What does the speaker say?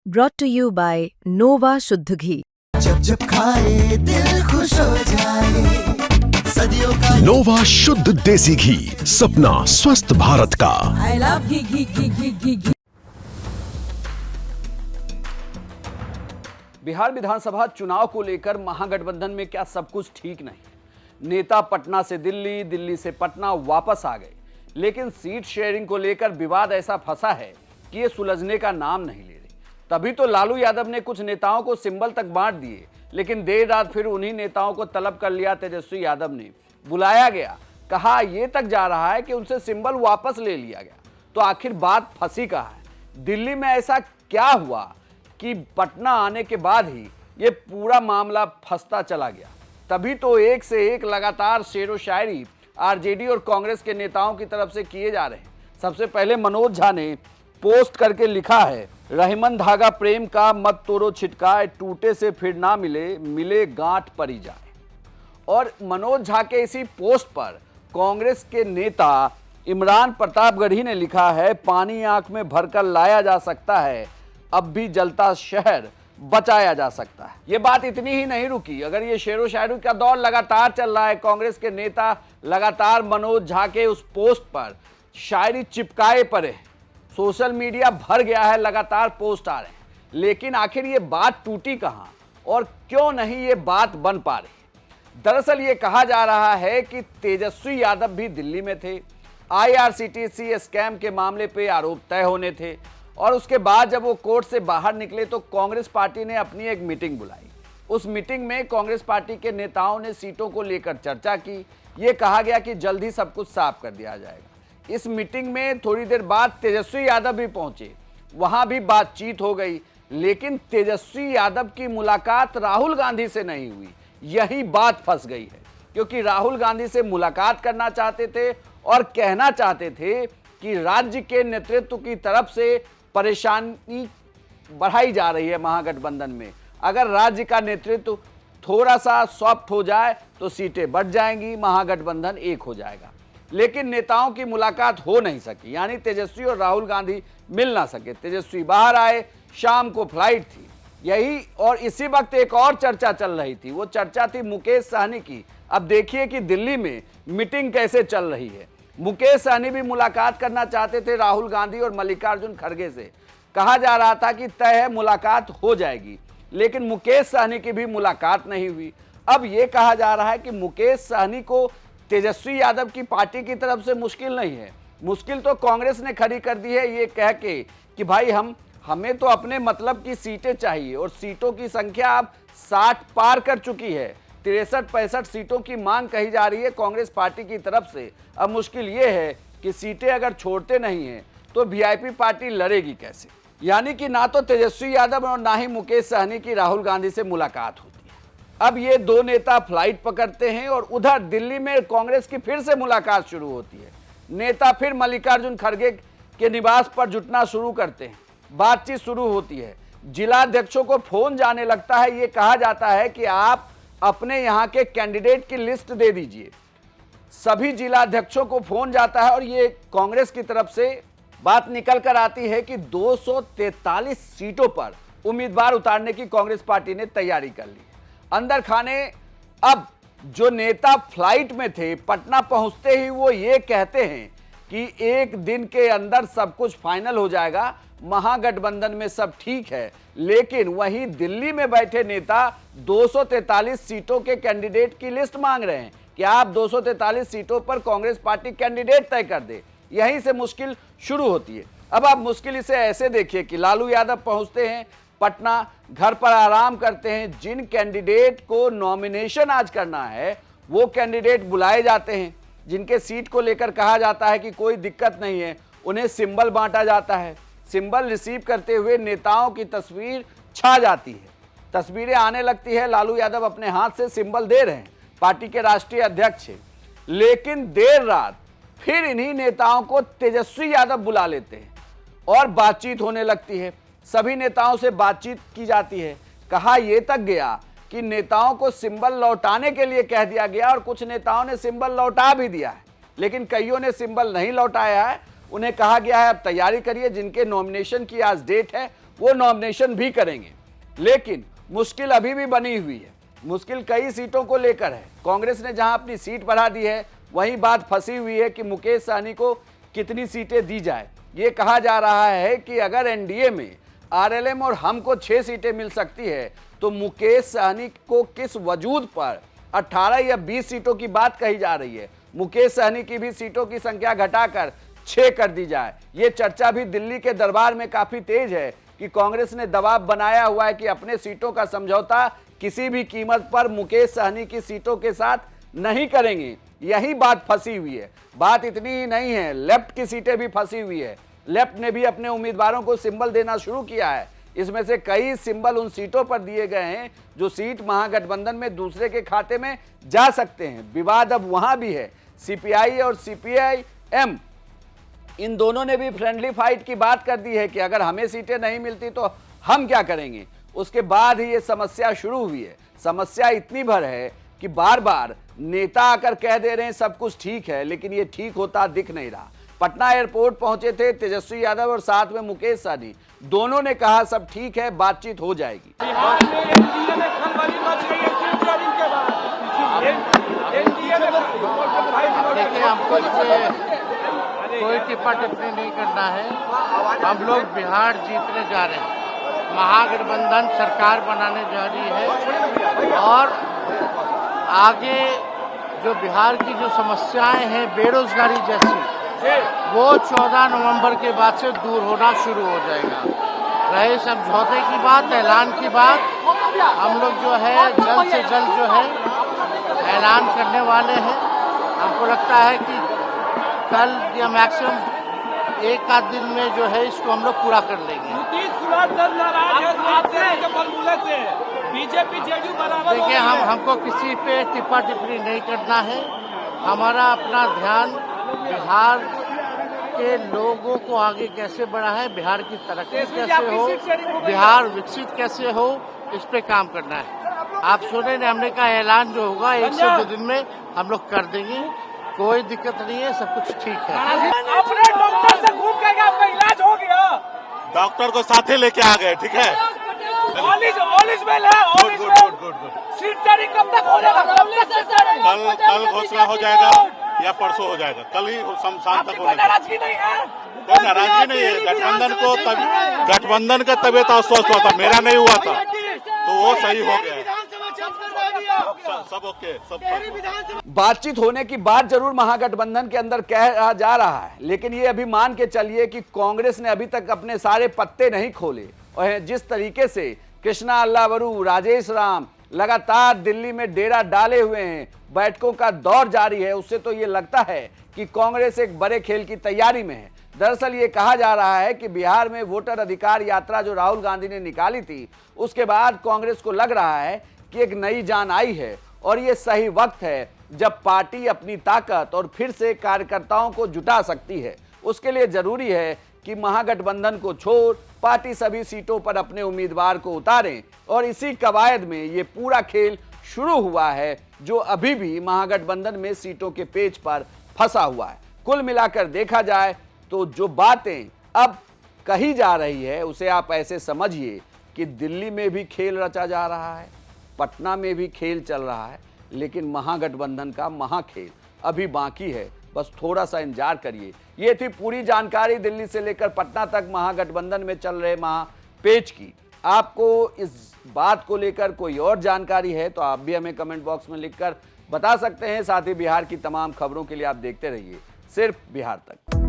brought to you by Nova शुद्ध घी। जब जब खाए दिल खुश हो जाए, सदियों का नोवा शुद्ध देसी घी, सपना स्वस्थ भारत का। I love घी घी घी घी घी घी। बिहार विधानसभा चुनाव को लेकर महागठबंधन में क्या सब कुछ ठीक नहीं? नेता पटना से दिल्ली, दिल्ली से पटना वापस आ गए, लेकिन सीट शेयरिंग को लेकर विवाद ऐसा फंसा है कि ये सुलझने का नाम नहीं ले रही। तभी तो लालू यादव ने कुछ नेताओं को सिंबल तक बांट दिए, लेकिन देर रात फिर उन्हीं नेताओं को तलब कर लिया तेजस्वी यादव ने। बुलाया गया, कहा ये तक जा रहा है कि उनसे सिंबल वापस ले लिया गया। तो आखिर बात फंसी कहाँ है? दिल्ली में ऐसा क्या हुआ कि पटना आने के बाद ही ये पूरा मामला फंसता चला गया? तभी तो एक से एक लगातार शेरो शायरी आरजेडी और कांग्रेस के नेताओं की तरफ से किए जा रहे हैं। सबसे पहले मनोज झा ने पोस्ट करके लिखा है, रहीमन धागा प्रेम का मत तोड़ो छिटकाए, टूटे से फिर ना मिले, मिले गांठ परी जाए। और मनोज झा के इसी पोस्ट पर कांग्रेस के नेता इमरान प्रतापगढ़ी ने लिखा है, पानी आंख में भरकर लाया जा सकता है, अब भी जलता शहर बचाया जा सकता है। ये बात इतनी ही नहीं रुकी, अगर ये शेरो शायरी का दौर लगातार चल रहा है, कांग्रेस के नेता लगातार मनोज झा के उस पोस्ट पर शायरी चिपकाए पड़े हैं, सोशल मीडिया भर गया है, लगातार पोस्ट आ रहे हैं, लेकिन आखिर ये बात टूटी कहां और क्यों नहीं ये बात बन पा रही? दरअसल ये कहा जा रहा है कि तेजस्वी यादव भी दिल्ली में थे, आईआरसीटीसी स्कैम के मामले पे आरोप तय होने थे, और उसके बाद जब वो कोर्ट से बाहर निकले तो कांग्रेस पार्टी ने अपनी एक मीटिंग बुलाई। उस मीटिंग में कांग्रेस पार्टी के नेताओं ने सीटों को लेकर चर्चा की। ये कहा गया कि जल्द ही सब कुछ साफ कर दिया जाएगा। इस मीटिंग में थोड़ी देर बाद तेजस्वी यादव भी पहुंचे, वहां भी बातचीत हो गई, लेकिन तेजस्वी यादव की मुलाकात राहुल गांधी से नहीं हुई। यही बात फंस गई है, क्योंकि राहुल गांधी से मुलाकात करना चाहते थे और कहना चाहते थे कि राज्य के नेतृत्व की तरफ से परेशानी बढ़ाई जा रही है महागठबंधन में। अगर राज्य का नेतृत्व थोड़ा सा सॉफ्ट हो जाए तो सीटें बढ़ जाएंगी, महागठबंधन एक हो जाएगा। लेकिन नेताओं की मुलाकात हो नहीं सकी, यानी तेजस्वी और राहुल गांधी मिल ना सके। तेजस्वी बाहर आए, शाम को फ्लाइट थी यही, और इसी वक्त एक और चर्चा चल रही थी, वो चर्चा थी मुकेश सहनी की। अब देखिए कि दिल्ली में मीटिंग कैसे चल रही है। मुकेश सहनी भी मुलाकात करना चाहते थे राहुल गांधी और मल्लिकार्जुन खड़गे से। कहा जा रहा था कि तय है मुलाकात हो जाएगी, लेकिन मुकेश सहनी की भी मुलाकात नहीं हुई। अब यह कहा जा रहा है कि मुकेश सहनी को तेजस्वी यादव की पार्टी की तरफ से मुश्किल नहीं है, मुश्किल तो कांग्रेस ने खड़ी कर दी है, ये कह के कि भाई हमें तो अपने मतलब की सीटें चाहिए, और सीटों की संख्या अब 60 पार कर चुकी है। 63-65 सीटों की मांग कही जा रही है कांग्रेस पार्टी की तरफ से। अब मुश्किल ये है कि सीटें अगर छोड़ते नहीं हैं तो वीआईपी पार्टी लड़ेगी कैसे? यानी कि ना तो तेजस्वी यादव और ना ही मुकेश सहनी की राहुल गांधी से मुलाकात होती है। अब ये दो नेता फ्लाइट पकड़ते हैं और उधर दिल्ली में कांग्रेस की फिर से मुलाकात शुरू होती है। नेता फिर मल्लिकार्जुन खड़गे के निवास पर जुटना शुरू करते हैं, बातचीत शुरू होती है। जिलाध्यक्षों को फोन जाने लगता है, ये कहा जाता है कि आप अपने यहाँ के कैंडिडेट की लिस्ट दे दीजिए। सभी जिलाध्यक्षों को फोन जाता है और ये कांग्रेस की तरफ से बात निकल कर आती है कि 243 सीटों पर उम्मीदवार उतारने की कांग्रेस पार्टी ने तैयारी कर ली। अंदर खाने अब जो नेता फ्लाइट में थे, पटना पहुंचते ही वो ये कहते हैं कि एक दिन के अंदर सब कुछ फाइनल हो जाएगा, महागठबंधन में सब ठीक है। लेकिन वहीं दिल्ली में बैठे नेता 243 सीटों के कैंडिडेट की लिस्ट मांग रहे हैं कि आप 243 सीटों पर कांग्रेस पार्टी कैंडिडेट तय कर दे। यहीं से मुश्किल शुरू होती है। अब आप मुश्किल इसे ऐसे देखिए कि लालू यादव पहुंचते हैं पटना, घर पर आराम करते हैं। जिन कैंडिडेट को नॉमिनेशन आज करना है वो कैंडिडेट बुलाए जाते हैं, जिनके सीट को लेकर कहा जाता है कि कोई दिक्कत नहीं है, उन्हें सिंबल बांटा जाता है। सिंबल रिसीव करते हुए नेताओं की तस्वीर छा जाती है, तस्वीरें आने लगती है। लालू यादव अपने हाथ से सिंबल दे रहे हैं, पार्टी के राष्ट्रीय अध्यक्ष हैं। लेकिन देर रात फिर इन्हीं नेताओं को तेजस्वी यादव बुला लेते हैं और बातचीत होने लगती है। सभी नेताओं से बातचीत की जाती है। कहा यह तक गया कि नेताओं को सिंबल लौटाने के लिए कह दिया गया, और कुछ नेताओं ने सिंबल लौटा भी दिया है, लेकिन कईयों ने सिंबल नहीं लौटाया है। उन्हें कहा गया है अब तैयारी करिए, जिनके नॉमिनेशन की आज डेट है वो नॉमिनेशन भी करेंगे। लेकिन मुश्किल अभी भी बनी हुई है। मुश्किल कई सीटों को लेकर है। कांग्रेस ने जहां अपनी सीट बढ़ा दी है, वहीं बात फंसी हुई है कि मुकेश सहनी को कितनी सीटें दी जाए। ये कहा जा रहा है कि अगर एनडीए में आरएलएम और हमको 6 सीटें मिल सकती है, तो मुकेश सहनी को किस वजूद पर 18 या 20 सीटों की बात कही जा रही है। मुकेश सहनी की भी सीटों की संख्या घटाकर 6 कर दी जाए। ये चर्चा भी दिल्ली के दरबार में काफी तेज है कि कांग्रेस ने दबाव बनाया हुआ है कि अपने सीटों का समझौता किसी भी कीमत पर मुकेश सहनी की सीटों के साथ नहीं करेंगे। यही बात फंसी हुई है। बात इतनी ही नहीं है, लेफ्ट की सीटें भी फंसी हुई है। लेफ्ट ने भी अपने उम्मीदवारों को सिंबल देना शुरू किया है। इसमें से कई सिंबल उन सीटों पर दिए गए हैं जो सीट महागठबंधन में दूसरे के खाते में जा सकते हैं। विवाद अब वहां भी है। सीपीआई और सीपीआईएम इन दोनों ने भी फ्रेंडली फाइट की बात कर दी है कि अगर हमें सीटें नहीं मिलती तो हम क्या करेंगे। उसके बाद ही ये समस्या शुरू हुई है। समस्या इतनी भर है कि बार बार नेता आकर कह दे रहे हैं सब कुछ ठीक है, लेकिन ये ठीक होता दिख नहीं रहा। पटना एयरपोर्ट पहुंचे थे तेजस्वी यादव और साथ में मुकेश सहनी। दोनों ने कहा सब ठीक है, बातचीत हो जाएगी। देखिए, हमको इससे कोई टिप्पा टिप्पणी नहीं करना है। हम लोग बिहार जीतने जा रहे हैं, महागठबंधन सरकार बनाने जा रही है और आगे जो बिहार की जो समस्याएं हैं बेरोजगारी जैसी, वो 14 नवंबर के बाद से दूर होना शुरू हो जाएगा। रहे समझौते की बात, ऐलान की बात, हम लोग जो है जल्द से जल्द जो है ऐलान करने वाले हैं। हमको लगता है कि कल या मैक्सिमम एक आध दिन में जो है इसको हम लोग पूरा कर लेंगे। बीजेपी जेडीयू बराबर। देखिए, हमको किसी पे टिप्पा टिप्पणी नहीं करना है। हमारा अपना ध्यान बिहार के लोगों को आगे कैसे बढ़ा है, बिहार की तरक्की कैसे हो, बिहार विकसित कैसे हो, इस पे काम करना है। आप सुने ने हमने कहा ऐलान जो होगा 1 से 2 दिन में हम लोग कर देंगे। कोई दिक्कत नहीं है, सब कुछ ठीक है। अपने डॉक्टर से घूम के आपका इलाज हो गया। डॉक्टर को साथ ही लेके आ गए, ठीक है। ऑलिज में है, ऑलिज में। सीट शेयरिंग कब तक हो जाएगा? कल घोषणा हो जाएगा या परसों हो जाएगा। कल ही शाम तक होगा। नाराजगी नहीं है, कोई नाराजगी नहीं है। गठबंधन का तबियत अस्वस्थ हुआ था, मेरा नहीं हुआ था, तो वो सही हो गया। सब ओके, सब बातचीत होने की बात जरूर महागठबंधन के अंदर कहा जा रहा है, लेकिन ये अभी मान के चलिए कि कांग्रेस ने अभी तक अपने सारे पत्ते नहीं खोले और जिस तरीके से कृष्णा अल्लावरू, राजेश राम लगातार दिल्ली में डेरा डाले हुए हैं, बैठकों का दौर जारी है, उससे तो ये लगता है कि कांग्रेस एक बड़े खेल की तैयारी में है। दरअसल ये कहा जा रहा है कि बिहार में वोटर अधिकार यात्रा जो राहुल गांधी ने निकाली थी, उसके बाद कांग्रेस को लग रहा है कि एक नई जान आई है और ये सही वक्त है जब पार्टी अपनी ताकत और फिर से कार्यकर्ताओं को जुटा सकती है। उसके लिए जरूरी है कि महागठबंधन को छोड़ पार्टी सभी सीटों पर अपने उम्मीदवार को उतारें और इसी कवायद में ये पूरा खेल शुरू हुआ है जो अभी भी महागठबंधन में सीटों के पेच पर फंसा हुआ है। कुल मिलाकर देखा जाए तो जो बातें अब कही जा रही है उसे आप ऐसे समझिए कि दिल्ली में भी खेल रचा जा रहा है, पटना में भी खेल चल रहा है, लेकिन महागठबंधन का महाखेल अभी बाकी है। बस थोड़ा सा इंतजार करिए। ये थी पूरी जानकारी दिल्ली से लेकर पटना तक महागठबंधन में चल रहे महापेच की। आपको इस बात को लेकर कोई और जानकारी है तो आप भी हमें कमेंट बॉक्स में लिखकर बता सकते हैं। साथ ही बिहार की तमाम खबरों के लिए आप देखते रहिए सिर्फ बिहार तक।